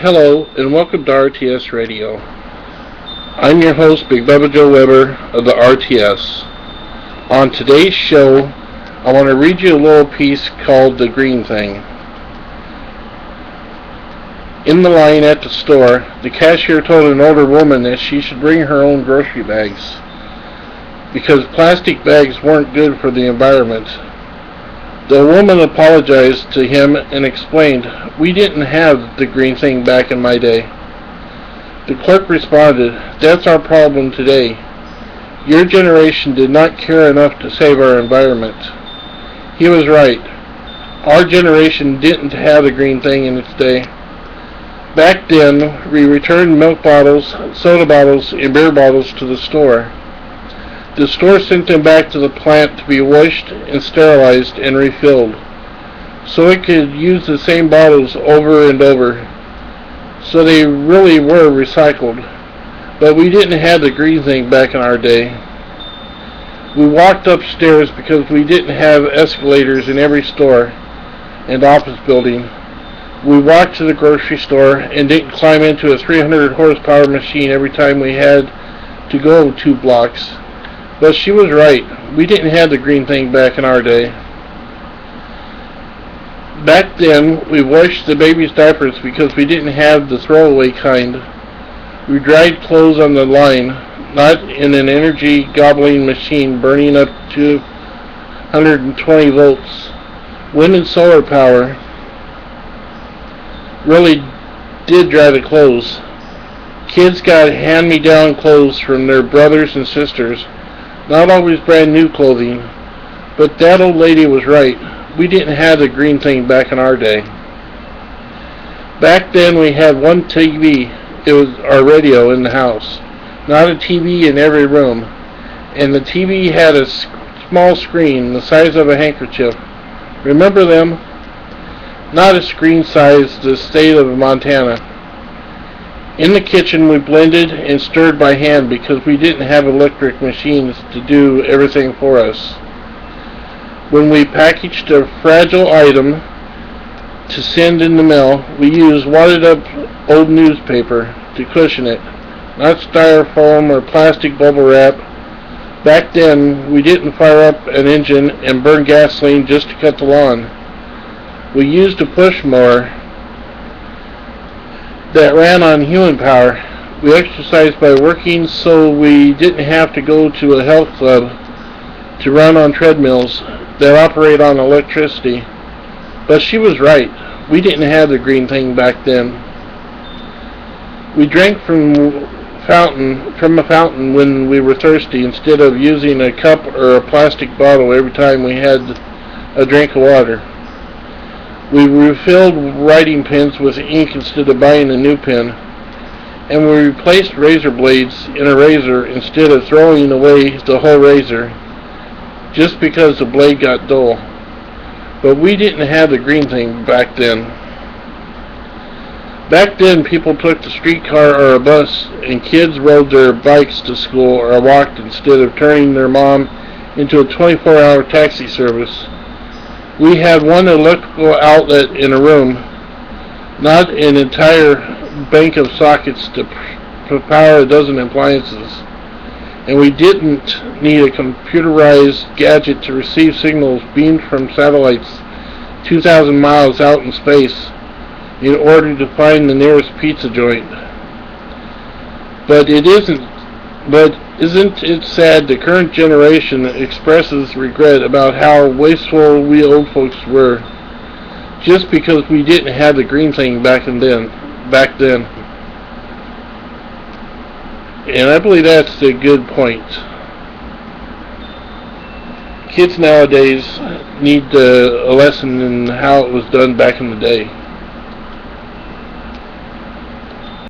Hello, and welcome to RTS Radio. I'm your host, Big Bubba Joe Weber of the RTS. On today's show, I want to read you a little piece called The Green Thing. In the line at the store, the cashier told an older woman that she should bring her own grocery bags because plastic bags weren't good for the environment. The woman apologized to him and explained, "We didn't have the green thing back in my day." The clerk responded, "That's our problem today. Your generation did not care enough to save our environment." He was right. Our generation didn't have the green thing in its day. Back then, we returned milk bottles, soda bottles, and beer bottles to the store. The store sent them back to the plant to be washed and sterilized and refilled, so it could use the same bottles over and over. So they really were recycled. But we didn't have the green thing back in our day. We walked upstairs because we didn't have escalators in every store and office building. We walked to the grocery store and didn't climb into a 300 horsepower machine every time we had to go 2 blocks. But she was right. We didn't have the green thing back in our day. Back then, we washed the baby's diapers because we didn't have the throwaway kind. We dried clothes on the line, not in an energy-gobbling machine burning up to 120 volts. Wind and solar power really did dry the clothes. Kids got hand-me-down clothes from their brothers and sisters. Not always brand new clothing, but that old lady was right. We didn't have the green thing back in our day. Back then we had one TV, it was our radio in the house, not a TV in every room, and the TV had a small screen the size of a handkerchief. Remember them? Not a screen size the state of Montana. In the kitchen, we blended and stirred by hand because we didn't have electric machines to do everything for us. When we packaged a fragile item to send in the mail, we used wadded up old newspaper to cushion it, not styrofoam or plastic bubble wrap. Back then, we didn't fire up an engine and burn gasoline just to cut the lawn. We used a push mower that ran on human power. We exercised by working, so we didn't have to go to a health club to run on treadmills that operate on electricity. But she was right. We didn't have the green thing back then. We drank from a fountain when we were thirsty instead of using a cup or a plastic bottle every time we had a drink of water. We refilled writing pens with ink instead of buying a new pen. And we replaced razor blades in a razor instead of throwing away the whole razor just because the blade got dull. But we didn't have the green thing back then. Back then, people took the streetcar or a bus, and kids rode their bikes to school or walked instead of turning their mom into a 24-hour taxi service. We had one electrical outlet in a room, not an entire bank of sockets to power a dozen appliances. And we didn't need a computerized gadget to receive signals beamed from satellites 2,000 miles out in space in order to find the nearest pizza joint. But isn't it sad the current generation expresses regret about how wasteful we old folks were just because we didn't have the green thing back then. And I believe that's a good point. Kids nowadays need a lesson in how it was done back in the day.